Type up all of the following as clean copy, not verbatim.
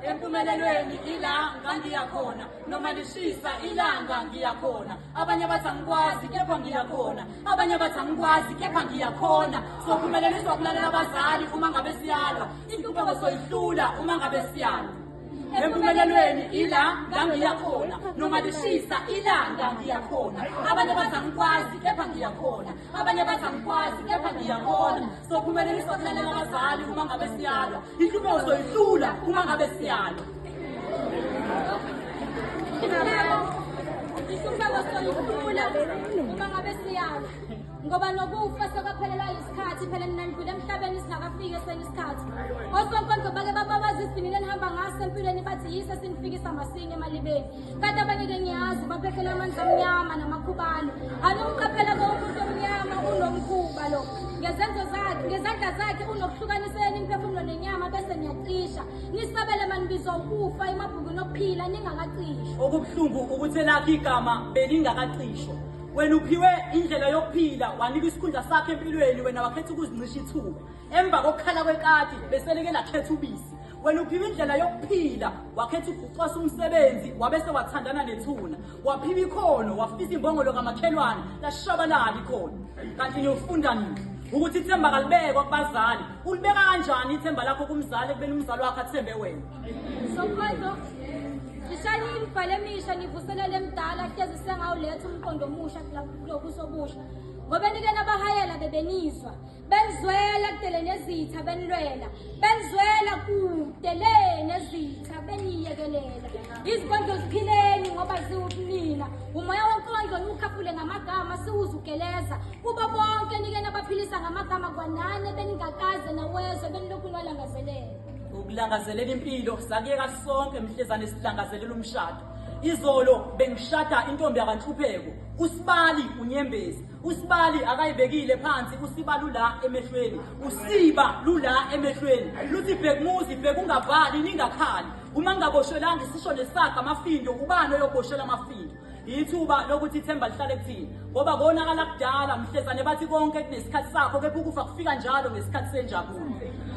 Empumelelweni ila ngangiyakhona, noma lishisa ilanga ngiyakhona. Abanye bathi angikwazi kepha ngiyakhona, abanye bathi angikwazi kepha ngiyakhona. Sophumeleliswa ukulalela abazali uma ngabe siyalwa, inhlupheko soyihlula uma ngabe siyalwa. Empumelelweni ila ngangiyakhona, noma lishisa ilanga ngiyakhona. Abanye bathi angikwazi kepha ngiyakhona, abanye bathi angikwazi kepha ngiyakhona. Sophumeleliswa ukulalela abazali uma ngabe siyalwa, inhlupheko soyihlula uma ngabe siyalwa. Inhlupheko soyihlula uma ngabe siyalwa. Ngoba nokufa sokwaphelelwa isikhathi, phela mina ngidlule emhlabeni singakafiki esenisikhathi. Osonkonzo bake bababaza isivinini enihamba ngaso empilweni bathi yise sinifikisa masinya emalibeni. Kanti abanye-ke ngiyazi baphehlela amanzi amnyama namakhubalo. Anomqaphela komuntu omnyama unomkhuba lo. Ngezandla zakhe unokuhlukaniseni imphefumulo nenyama bese niyacisha. Nisabele manibizwa ukufa emabhukwini okuphila ningakacishwa. Okubuhlungu ukuthi elakho igama belingakacishwa. Wena uphiwe indlela yokuphila, wanika isikhundla sakhe empilweni, wena wakhetha ukuzincisha ithuba. Emva kokukhala kwekati beseleke lakhetha ubisi. Wena uphiwe indlela yokuphila, wakhetha ukucwasa umsebenzi, wabese wathandana nethuna. Waphiwa ikhono, wafisa imbongolo kamakhelwane, lashabalala ikhono. Kanti niyofunda nini? Ukuthi ithemba kalibekwa kubazali. Ulibeka kanjani ithemba lakho kumzali ekubeni umzali wakhe athembe wena? Sonkonzo Ishani imibhalo emisha nivuselele emdala kuteze sengawuletha umqondo omusha kulokhu sobusha. Ngoba nike nabahayela bebenizwa, benizwela kudele nezitha benilwela, benizwela kudele nezitha beniyekelela. Izikondlo ziphileni ngoba ziwubunina, umoya wenkondlo nukhafule ngamagama siwuzugeleza. Kubo bonke nike nabaphilisa ngamagama kwanane beningakaze nawezwe benilokhu nwalangazelela. Ukulangazelela impilo sakuyeka sonke mhlezane silangazelela umshado. Izolo bengishada intombi yakanhlupheko, uSibali unyembezi. uSibali akayibekile phansi, uSibali la emehlweni, uSiba lula emehlweni. Luthi bhekumuzi bhekungavali ningakhali. Uma ngaboshelanga isisho nesakha amafindo, ubani oyoboshela amafindo? Ithuba lokuthi ithemba lihlale kuthini, ngoba konakala kudala mhlezane bathi konke kunesikhathi sakho, kepha ukufa kufika njalo ngesikhathi senjabulo.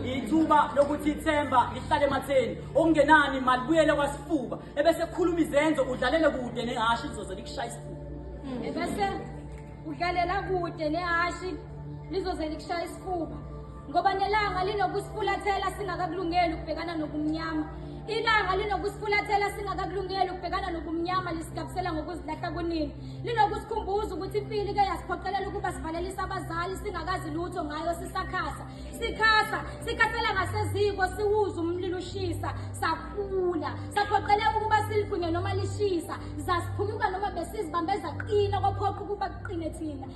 Ithuba lokuthi ithemba lihlale ematheni, okungenani malibuyele kwasifuba, ebese kukhuluma izenzo udlalele kude nehashi lizoze likushaya isifuba. Ebese udlalela kude nehashi lizoze likushaya isifuba, ngoba nelanga linokusifulathela singakakulungeli ukubhekana nobumnyama. Ilanga linokusifulathela singakakulungeli ukubhekana nobumnyama lisigabisela ngokuzilahla kunini. Linokusikhumbuza ukuthi impilo ike yasiphoqelela ukuba sivalelise abazali singakazi lutho ngayo sisakhasa. Sikhasela ngaseziko siwuza umlilo ushisa, sakhula. Saphoqeleka ukuba siligwinye noma lishisa, zasiphunyuka noma besizibambeza qina kophoqa ukuba kuqine thina.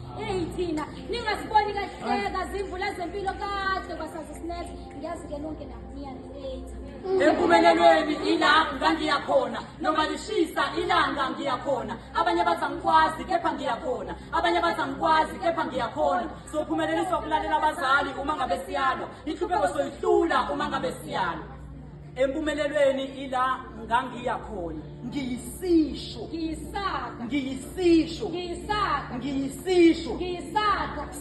Thina ningasiboni kahleka zimvula zempilo kade kwasazisinethe. Ngiyazi-ke lonke naniyanetha. Empumelelweni ila ngangiyakhona, noma lishisa ilanga ngiyakhona. Abanye bathi angikwazi kepha ngiyakhona, abanye bathi angikwazi kepha ngiyakhona. Sophumeleliswa ukulalela abazali uma ngabe siyalwa, inhlupheko soyihlula uma ngabe siyalwa. Empumelelweni ila ngangiyakhona, ngiyisisho,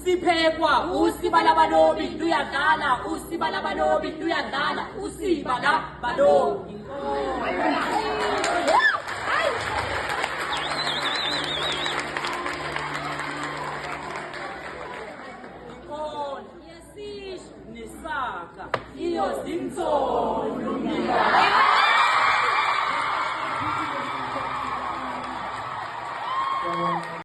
siphekwa usibalabalobi luyadlala, usibalabalobi luyadlala, usibalabalobi.